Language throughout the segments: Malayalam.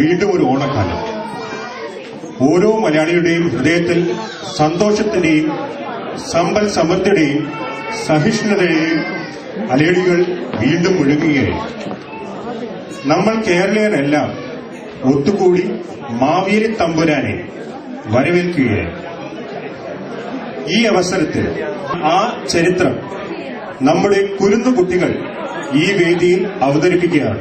വീണ്ടും ഒരു ഓണക്കാലം. ഓരോ മലയാളിയുടെയും ഹൃദയത്തിൽ സന്തോഷത്തിന്റെയും സമ്പൽ സമൃദ്ധിയുടെയും സഹിഷ്ണുതയുടെയും അലയടികൾ വീണ്ടും മുഴങ്ങുകയായി. നമ്മൾ കേരളീയരെല്ലാം ഒത്തുകൂടി മാവേലി തമ്പുരാനെ വരവേൽക്കുകയായി. ഈ അവസരത്തിൽ ആ ചരിത്രം നമ്മുടെ കുരുന്നു കുട്ടികൾ ഈ വേദിയിൽ അവതരിപ്പിക്കുകയാണ്.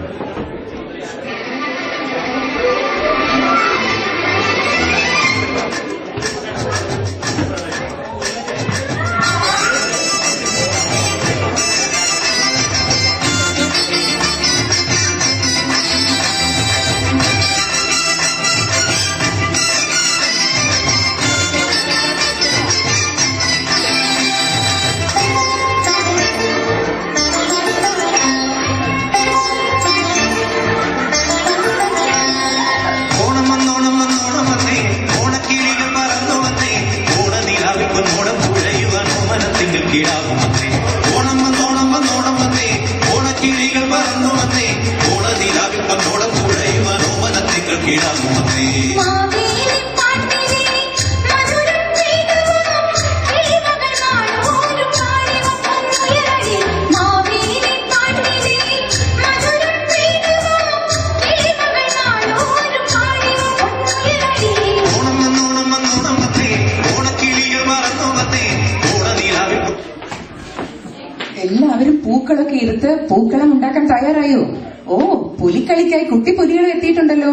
എല്ലാവരും പൂക്കളൊക്കെ എടുത്ത് പൂക്കളം ഉണ്ടാക്കാൻ തയ്യാറായോ? ഓ, പുലിക്കളിക്കായി കുട്ടിപ്പുലികൾ എത്തിയിട്ടുണ്ടല്ലോ.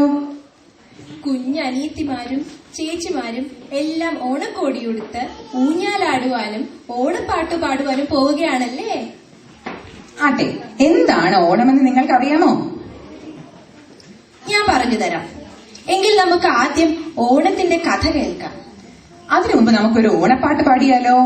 കുഞ്ഞനിയത്തിമാരും ചേച്ചിമാരും എല്ലാം ഓണക്കോടിയെടുത്ത് ഊഞ്ഞാലാടുവാനും ഓണപ്പാട്ട് പാടുവാനും പോവുകയാണല്ലേ? ആട്ടെ, എന്താണ് ഓണമെന്ന് നിങ്ങൾക്കറിയാമോ? ഞാൻ പറഞ്ഞു തരാം. എങ്കിൽ നമുക്ക് ആദ്യം ഓണത്തിന്റെ കഥ കേൾക്കാം. അതിനു മുമ്പ് നമുക്കൊരു ഓണപ്പാട്ട് പാടിയാലോ?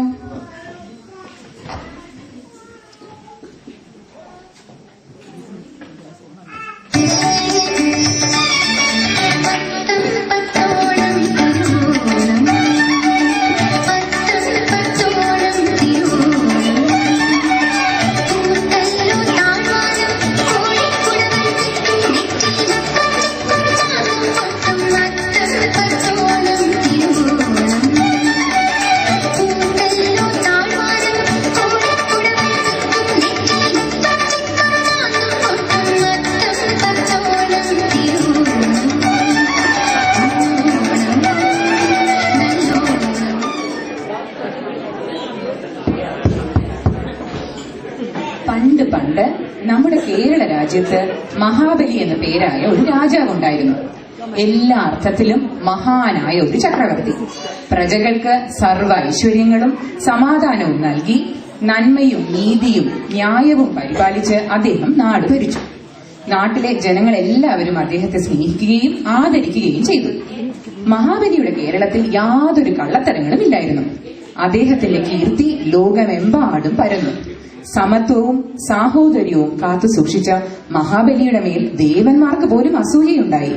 പണ്ട് നമ്മുടെ കേരള രാജ്യത്ത് മഹാബലി എന്ന പേരായ ഒരു രാജാവുണ്ടായിരുന്നു. എല്ലാ അർത്ഥത്തിലും മഹാനായ ഒരു ചക്രവർത്തി. പ്രജകൾക്ക് സർവ്വ ഐശ്വര്യങ്ങളും സമാധാനവും നൽകി നന്മയും നീതിയും ന്യായവും പരിപാലിച്ച് അദ്ദേഹം നാട് ഭരിച്ചു. നാട്ടിലെ ജനങ്ങളെല്ലാവരും അദ്ദേഹത്തെ സ്നേഹിക്കുകയും ആദരിക്കുകയും ചെയ്തു. മഹാബലിയുടെ കേരളത്തിൽ യാതൊരു കള്ളത്തരങ്ങളും ഇല്ലായിരുന്നു. അദ്ദേഹത്തിന്റെ കീർത്തി ലോകമെമ്പാടും പരന്നു. സമത്വവും സാഹോദര്യവും കാത്തു സൂക്ഷിച്ച മഹാബലിയുടെ മേൽ ദേവന്മാർക്ക് പോലും അസൂയയുണ്ടായി.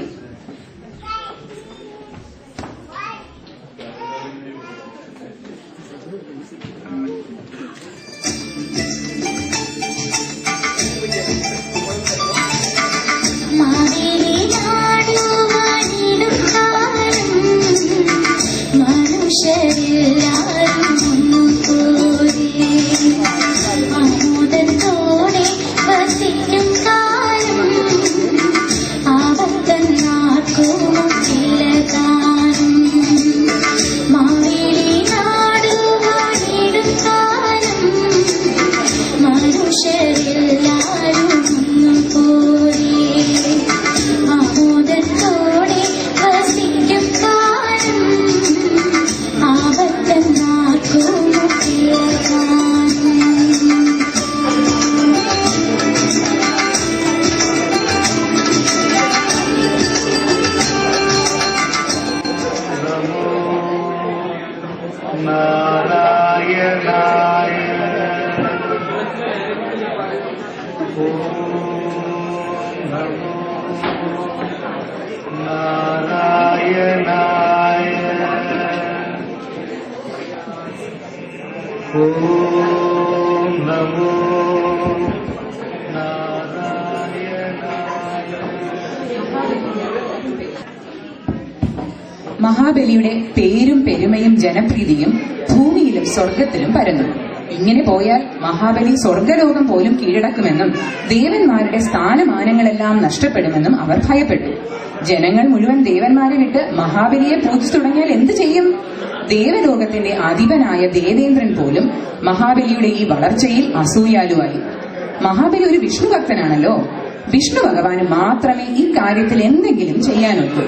ആവത്തന്നാ മഹാബലിയുടെ പേരും പെരുമയും ജനപ്രീതിയും ഭൂമിയിലും സ്വർഗത്തിലും പരന്നു. ഇങ്ങനെ പോയാൽ മഹാബലി സ്വർഗലോകം പോലും കീഴടക്കുമെന്നും ദേവന്മാരുടെ സ്ഥാനമാനങ്ങളെല്ലാം നഷ്ടപ്പെടുമെന്നും അവർ ഭയപ്പെട്ടു. ജനങ്ങൾ മുഴുവൻ ദേവന്മാരെ വിട്ട് മഹാബലിയെ പൂജിച്ചു തുടങ്ങിയാൽ എന്തു ചെയ്യും? ദേവലോകത്തിന്റെ അധിപനായ ദേവേന്ദ്രൻ പോലും മഹാബലിയുടെ ഈ വളർച്ചയിൽ അസൂയാലുവായി. മഹാബലി ഒരു വിഷ്ണു ഭക്തനാണല്ലോ. വിഷ്ണു ഭഗവാന് മാത്രമേ ഈ കാര്യത്തിൽ എന്തെങ്കിലും ചെയ്യാനൊക്കൂ.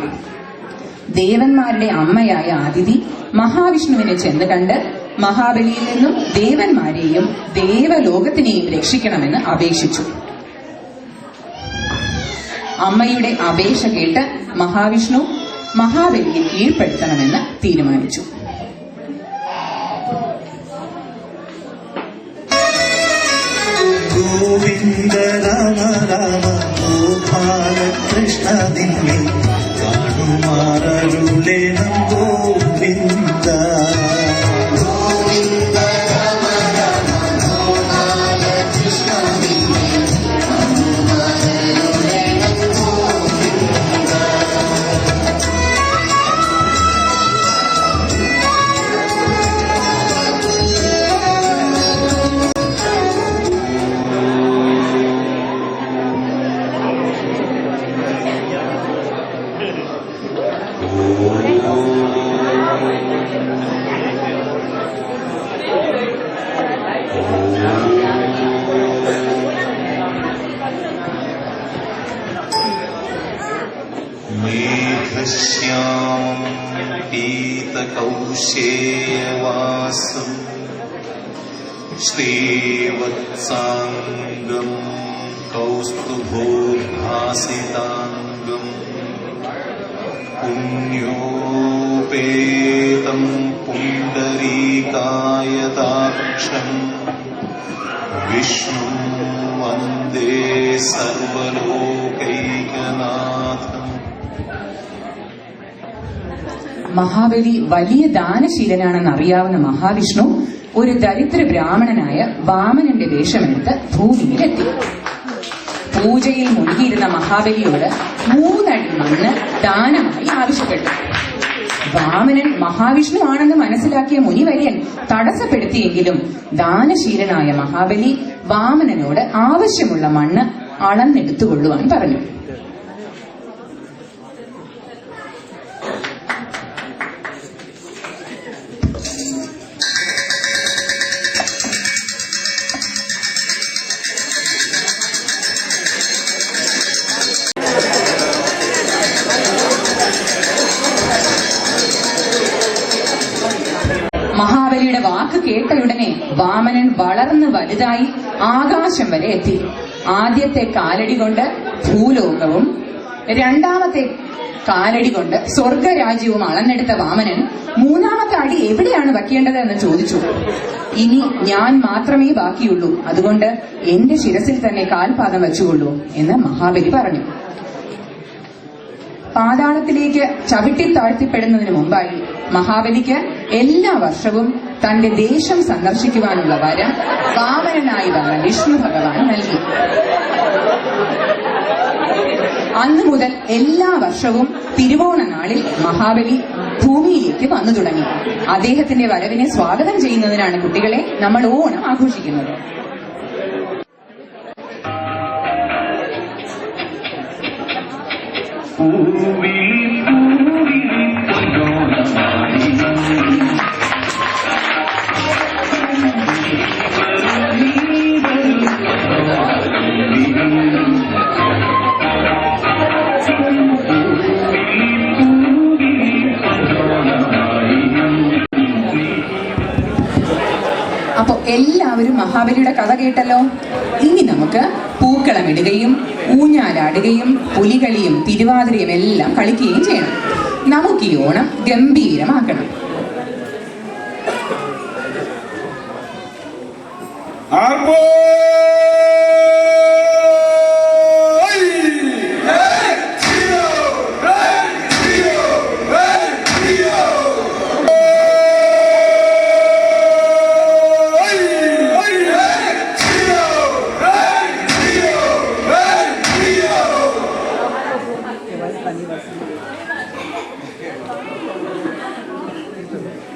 ദേവന്മാരുടെ അമ്മയായ ആദിതി മഹാവിഷ്ണുവിനെ ചെന്ന് കണ്ട് മഹാബലിയിൽ നിന്നും ദേവന്മാരെയും ദേവലോകത്തിനെയും രക്ഷിക്കണമെന്ന് അപേക്ഷിച്ചു. അമ്മയുടെ അപേക്ഷ കേട്ട് മഹാവിഷ്ണു മഹാബലിയെ കീഴ്പ്പെടുത്തണമെന്ന് തീരുമാനിച്ചു. ഗോവിന്ദ രാമ രാമ ഗോപാല കൃഷ്ണ നിന്നെ കാണുമാറരുളേണം ഗോവിന്ദ. ഗോവിന്ദ രാമ രാമ ഗോപാല കൃഷ്ണ നിന്നെ കാണുമാറരുളേണം ഗോവിന്ദ. മേഘശ്യാമം പീതകൗശേയവാസം ശ്രീവത്സാംഗം കൗസ്തുഭോദ്ഭാസിതാംഗം പുണ്യോപേതം പുണ്ഡരീകായതാക്ഷം വിഷ്ണും വന്ദേ സർവലോകൈകനാഥം. മഹാബലി വലിയ ദാനശീലനാണെന്ന് അറിയാവുന്ന മഹാവിഷ്ണു ഒരു ദരിദ്ര ബ്രാഹ്മണനായ വാമനന്റെ വേഷമെടുത്ത് ഭൂമിയിലെത്തി. പൂജയിൽ മുഴുകിയിരുന്ന മഹാബലിയോട് 3 അടി മണ്ണ് ദാനമായി ആവശ്യപ്പെട്ടു. വാമനൻ മഹാവിഷ്ണു ആണെന്ന് മനസ്സിലാക്കിയ മുനിവര്യൻ തടസ്സപ്പെടുത്തിയെങ്കിലും ദാനശീലനായ മഹാബലി വാമനനോട് ആവശ്യമുള്ള മണ്ണ് അളന്നെടുത്തുകൊള്ളുവാൻ പറഞ്ഞു. മഹാബലിയുടെ വാക്ക് കേട്ടയുടനെ വാമനൻ വളർന്ന് വലുതായി ആകാശം വരെ എത്തി. ആദ്യത്തെ കാലടി കൊണ്ട് ഭൂലോകവും രണ്ടാമത്തെ കാലടി കൊണ്ട് സ്വർഗരാജ്യവും അളന്നെടുത്ത വാമനൻ 3ാമത്തെ അടി എവിടെയാണ് വയ്ക്കേണ്ടത് എന്ന് ചോദിച്ചു. ഇനി ഞാൻ മാത്രമേ ബാക്കിയുള്ളൂ, അതുകൊണ്ട് എന്റെ ശിരസിൽ തന്നെ കാൽപാദം വെച്ചുകൊള്ളൂ എന്ന് മഹാബലി പറഞ്ഞു. പാതാളത്തിലേക്ക് ചവിട്ടിത്താഴ്ത്തിപ്പെടുന്നതിന് മുമ്പായി മഹാബലിക്ക് എല്ലാ വർഷവും തന്റെ ദേശം സന്ദർശിക്കുവാനുള്ള വരം വാമനനായി വന്ന വിഷ്ണു ഭഗവാൻ നൽകി. അന്നു മുതൽ എല്ലാ വർഷവും തിരുവോണ നാളിൽ മഹാബലി ഭൂമിയിലേക്ക് വന്നു തുടങ്ങി. അദ്ദേഹത്തിന്റെ വരവിനെ സ്വാഗതം ചെയ്യുന്നതിനാണ് കുട്ടികളെ നമ്മൾ ഓണം ആഘോഷിക്കുന്നത്. അപ്പോ എല്ലാവരും മഹാബലിയുടെ കഥ കേട്ടല്ലോ. ഇനി നമുക്ക് പൂക്കളമിടുകയും ഊഞ്ഞാലാടുകയും പുലികളിയും തിരുവാതിരയും എല്ലാം കളിക്കുകയും ചെയ്യണം. നമുക്ക് ഈ ഓണം ഗംഭീരമാക്കണം. ഓണം.